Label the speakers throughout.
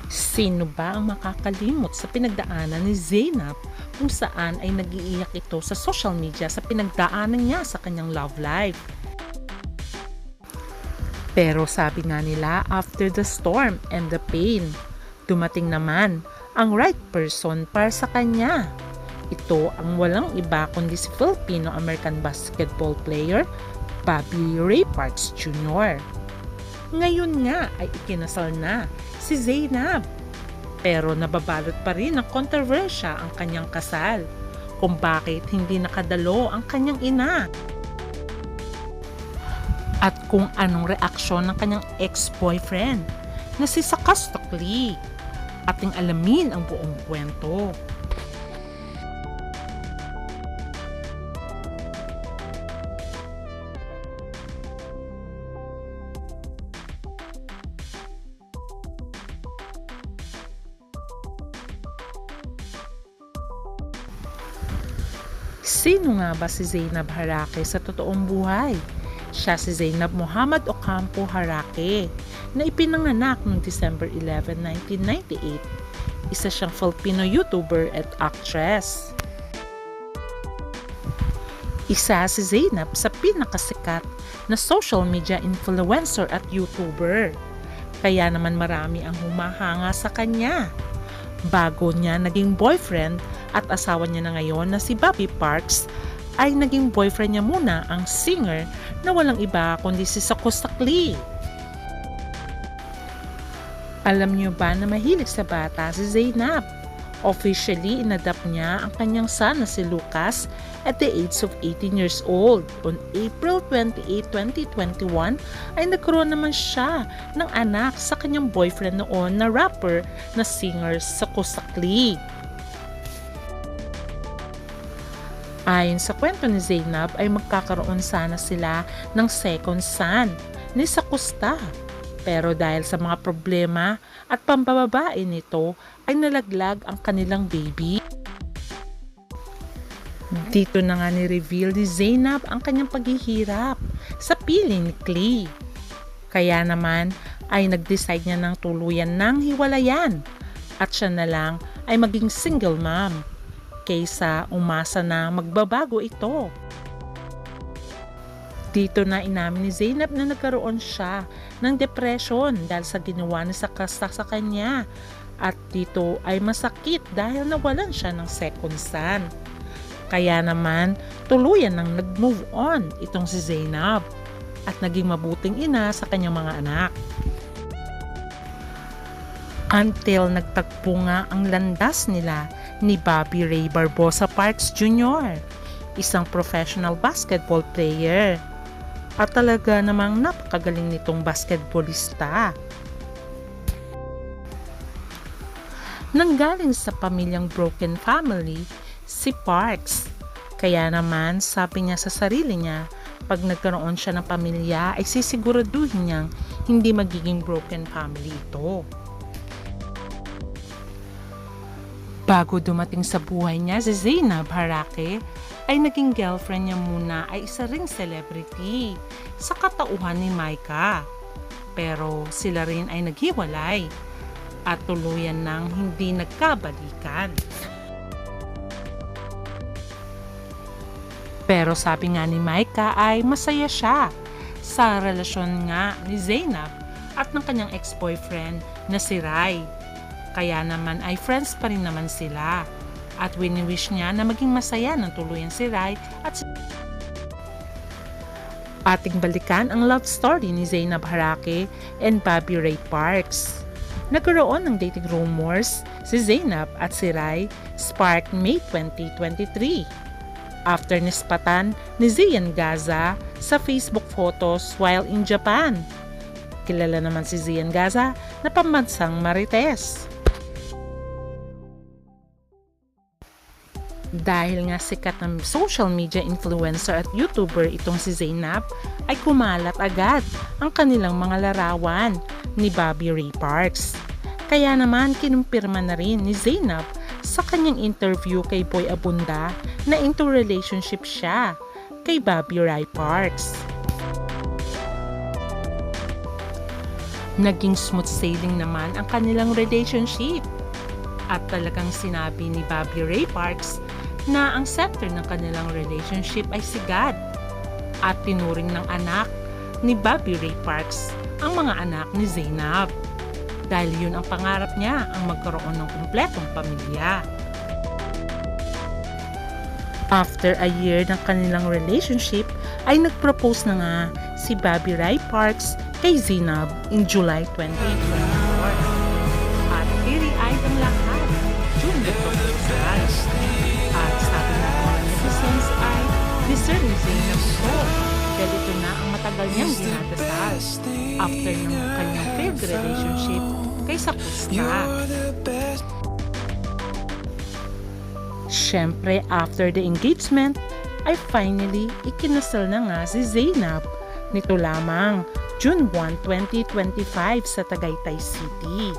Speaker 1: Sino ba ang makakalimot sa pinagdaanan ni Zainab kung saan ay nag-iiyak ito sa social media sa pinagdaanan niya sa kanyang love life? Pero sabi nga nila, after the storm and the pain, dumating naman ang right person para sa kanya. Ito ang walang iba kundi si Filipino-American basketball player Bobby Ray Parks Jr. Ngayon nga ay ikinasal na si Zainab. Pero nababalot pa rin ng kontrobersya ang kanyang kasal kung bakit hindi nakadalo ang kanyang ina. At kung anong reaksyon ng kanyang ex-boyfriend na si Sakastokli. Ating alamin ang buong kwento. Sino nga ba si Zainab Harake sa totoong buhay? Siya si Zainab Muhammad Ocampo Harake na ipinanganak noong December 11, 1998. Isa siyang Filipino YouTuber at actress. Isa si Zainab sa pinakasikat na social media influencer at YouTuber. Kaya naman marami ang humahanga sa kanya. Bago niya naging boyfriend at asawa niya na ngayon na si Bobby Parks, ay naging boyfriend niya muna ang singer na walang iba kundi si Sakastokli. Alam niyo ba na mahilig sa bata si Zainab? Officially, inadapt niya ang kanyang son na si Lucas at the age of 18 years old. On April 28, 2021 ay nagkaroon naman siya ng anak sa kanyang boyfriend noon na rapper na singer Sakastokli. Ayon sa kwento ni Zainab ay magkakaroon sana sila ng second son ni Sakusta. Pero dahil sa mga problema at pambababae nito ay nalaglag ang kanilang baby. Dito na nga ni-reveal ni Zainab ang kanyang paghihirap sa piling ni Clay. Kaya naman ay nag-decide niya ng tuluyan ng hiwalayan at siya na lang ay maging single mom kaysa umasa na magbabago ito. Dito na inamin ni Zainab na nagkaroon siya ng depression dahil sa ginawa ni Sakasta sa kanya. At dito ay masakit dahil nawalan siya ng second son. Kaya naman tuluyan nang nag-move on itong si Zainab at naging mabuting ina sa kanyang mga anak. Until nagtagpo nga ang landas nila ni Bobby Ray Barbosa Parks Jr., isang professional basketball player. At talaga namang napakagaling nitong basketballista. Nanggaling sa pamilyang broken family si Parks. Kaya naman sabi niya sa sarili niya, pag nagkaroon siya ng pamilya ay sisiguraduhin niyang hindi magiging broken family ito. Bago dumating sa buhay niya si Zainab Harake, ay naging girlfriend niya muna ay isa ring celebrity sa katauhan ni Micah. Pero sila rin ay naghiwalay at tuluyan nang hindi nagkabalikan. Pero sabi nga ni Micah ay masaya siya sa relasyon nga ni Zainab at ng kanyang ex-boyfriend na si Rai. Kaya naman ay friends pa rin naman sila. At wini-wish niya na maging masaya ng tuluyan si Rai at ating balikan ang love story ni Zainab Harake and Bobby Ray Parks. Nagkaroon ng dating rumors si Zainab at si Rai spark May 2023. After nispatan ni Zian Gaza sa Facebook photos while in Japan. Kilala naman si Zian Gaza na pambansang Marites. Dahil nga sikat ng social media influencer at YouTuber itong si Zainab, ay kumalat agad ang kanilang mga larawan ni Bobby Ray Parks. Kaya naman kinumpirma na rin ni Zainab sa kanyang interview kay Boy Abunda na into relationship siya kay Bobby Ray Parks. Naging smooth sailing naman ang kanilang relationship. At talagang sinabi ni Bobby Ray Parks na ang center ng kanilang relationship ay si God. At tinuring ng anak ni Bobby Ray Parks ang mga anak ni Zainab. Dahil yun ang pangarap niya, ang magkaroon ng kumpletong pamilya. After a year ng kanilang relationship, ay nag-propose na nga si Bobby Ray Parks kay Zainab in July 2024. At teary-eyed ang lahat during the proposal. At sabi ng mga netizens ay deserve ni Zainab ito dahil ito na ang matagal niyang dinadasal after ng kanyang failed relationship kay Sapusta. Siyempre, after the engagement, ay finally ikinasal na nga si Zainab nito lamang June 1, 2025 sa Tagaytay City.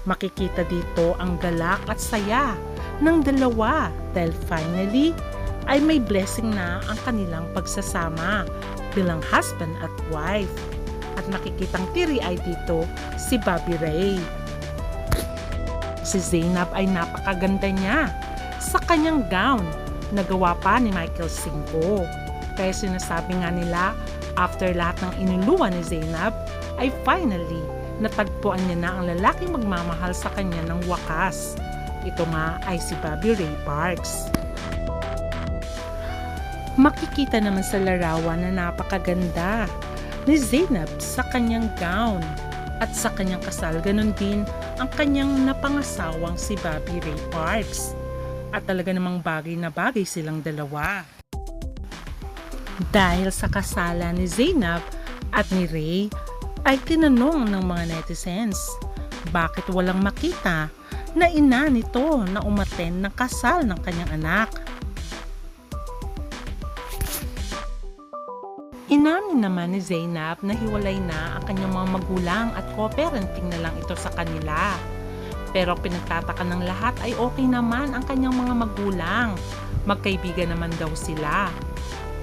Speaker 1: Makikita dito ang galak at saya ng dalawa dahil finally ay may blessing na ang kanilang pagsasama bilang husband at wife. At makikitang teary-eyed dito si Bobby Ray. Si Zainab ay napakaganda niya sa kanyang gown na gawa pa ni Michael Cinco. Kaya sinasabi nga nila, after lahat ng inuluan ni Zainab, ay finally natagpuan niya na ang lalaking magmamahal sa kanya ng wakas. Ito nga ay si Bobby Ray Parks. Makikita naman sa larawan na napakaganda ni Zainab sa kanyang gown at sa kanyang kasal. Ganon din ang kanyang napangasawang si Bobby Ray Parks. At talaga namang bagay na bagay silang dalawa. Dahil sa kasalan ni Zainab at ni Ray, ay tinanong ng mga netizens, bakit walang makita na ina nito na umattend ng kasal ng kanyang anak? Inamin naman ni Zainab na hiwalay na ang kanyang mga magulang at co-parenting na lang ito sa kanila. Pero pinagtataka ng lahat ay okay naman ang kanyang mga magulang. Magkaibigan naman daw sila.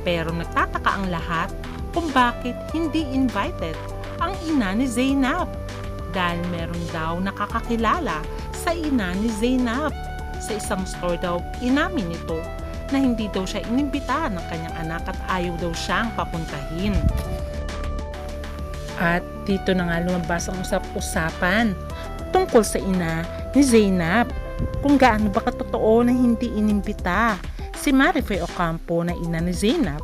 Speaker 1: Pero nagtataka ang lahat kung bakit hindi invited ang ina ni Zainab. Dahil meron daw nakakakilala sa ina ni Zainab. Sa isang store daw inamin nito na hindi daw siya inimbita ng kanyang anak at ayaw daw siyang papuntahin. At dito na nga lumabas ang usap-usapan tungkol sa ina ni Zainab kung gaano ba katotoo na hindi inimbita si Marife Ocampo na ina ni Zainab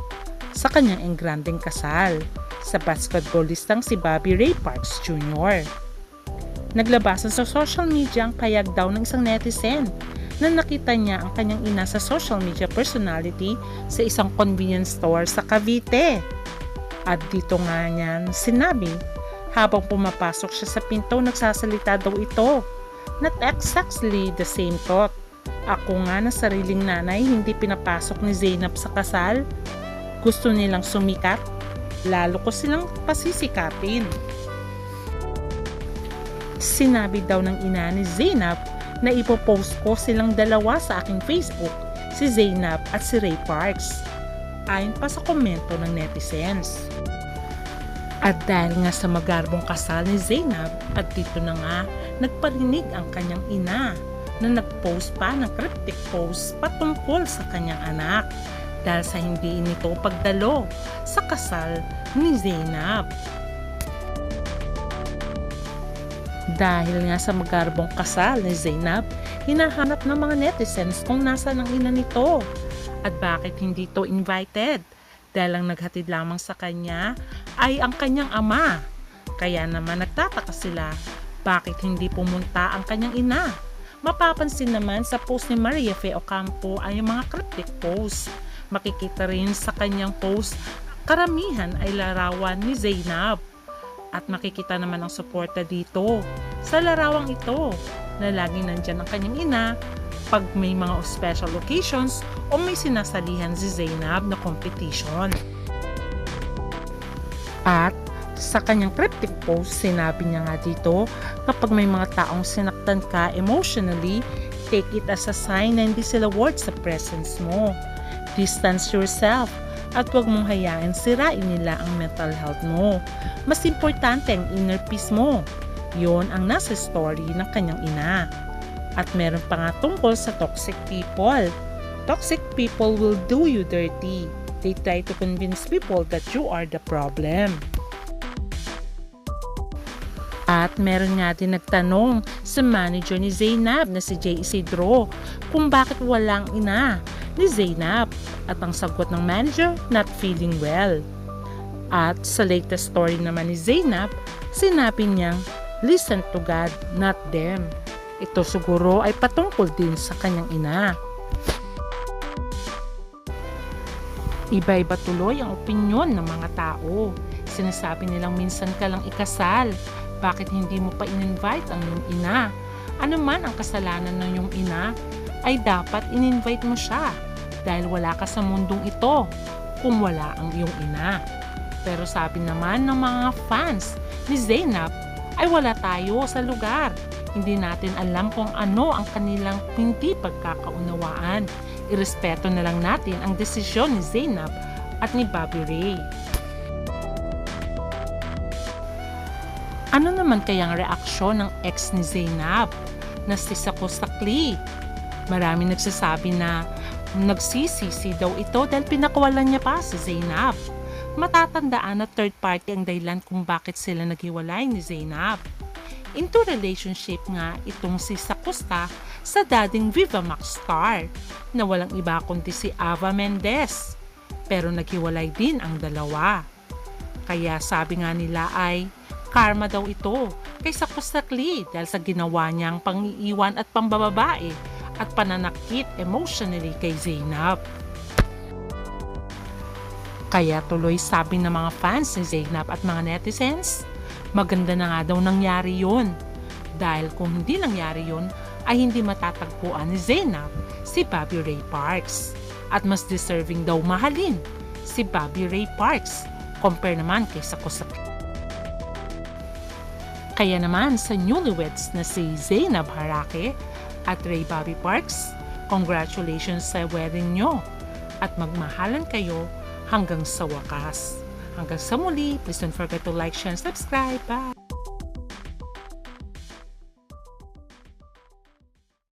Speaker 1: sa kanyang engrandeng kasal sa basketballistang si Bobby Ray Parks Jr. Naglabasan sa social media ang payag daw ng isang netizen na nakita niya ang kanyang ina sa social media personality sa isang convenience store sa Cavite. At dito nga niya sinabi, habang pumapasok siya sa pinto, nagsasalita daw ito. Not exactly the same thought. Ako nga na sariling nanay, hindi pinapasok ni Zainab sa kasal. Gusto nilang sumikat, lalo ko silang pasisikapin. Sinabi daw ng ina ni Zainab na ipopost ko silang dalawa sa aking Facebook, si Zainab at si Ray Parks. Ayon pa sa komento ng netizens. At dahil nga sa magarbong kasal ni Zainab, at dito na nga nagparinig ang kanyang ina na nagpost pa ng cryptic post patungkol sa kanyang anak dahil sa hindi nito pagdalo sa kasal ni Zainab. Dahil nga sa magarbong kasal ni Zainab, hinahanap ng mga netizens kung nasaan ang ina nito at bakit hindi ito invited. Dahil ang naghatid lamang sa kanya ay ang kanyang ama. Kaya naman nagtataka sila bakit hindi pumunta ang kanyang ina. Mapapansin naman sa post ni Marife Ocampo ay mga cryptic post. Makikita rin sa kanyang post, karamihan ay larawan ni Zainab. At makikita naman ang suporta dito sa larawang ito na laging nandyan ang kanyang ina pag may mga special occasions o may sinasalihan si Zainab na competition. At sa kanyang cryptic post, sinabi niya nga dito, kapag may mga taong sinaktan ka emotionally, take it as a sign na hindi sila worth sa presence mo. Distance yourself At huwag mong hayaan sirain nila ang mental health mo. Mas importante ang inner peace mo. Yun ang nasa story ng kanyang ina. At meron pa nga tungkol sa toxic people. Toxic people will do you dirty. They try to convince people that you are the problem. At meron nga din nagtanong sa manager ni Zainab na si J. Isidro kung bakit walang ina ni Zainab. At ang sagot ng manager, not feeling well. At sa latest story naman ni Zainab, sinabi niyang, listen to God, not them. Ito siguro ay patungkol din sa kanyang ina. Iba-iba tuloy ang opinyon ng mga tao. Sinasabi nilang minsan ka lang ikasal. Bakit hindi mo pa in-invite ang iyong ina? Ano man ang kasalanan ng iyong ina, ay dapat in-invite mo siya dahil wala ka sa mundong ito kung wala ang iyong ina. Pero sabi naman ng mga fans ni Zainab ay wala tayo sa lugar. Hindi natin alam kung ano ang kanilang hindi pagkakaunawaan. Irespeto na lang natin ang desisyon ni Zainab at ni Bobby Ray. Ano naman kayang reaksyon ng ex ni Zainab na si Sakostakli? Marami nagsasabi na nagsisisi daw ito dahil pinakawalan niya pa si Zainab. Matatandaan na third party ang dahilan kung bakit sila naghiwalay ni Zainab. Into relationship nga itong si Sakosta sa dating Viva Max star na walang iba kundi si Ava Mendez. Pero naghiwalay din ang dalawa. Kaya sabi nga nila ay karma daw ito kay Sakostakli dahil sa ginawa niyang pang-iiwan at pambababae at pananakit emotionally kay Zainab. Kaya tuloy sabi ng mga fans ni Zainab at mga netizens, maganda na nga daw nangyari yun. Dahil kung hindi nangyari yun, ay hindi matatagpuan ni Zainab si Bobby Ray Parks. At mas deserving daw mahalin si Bobby Ray Parks compare naman kay Sakostakli. Kaya naman sa newlyweds na si Zainab Harake at Ray Bobby Parks, congratulations sa wedding nyo at magmahalan kayo hanggang sa wakas. Hanggang sa muli, please don't forget to like, share, and subscribe. Bye!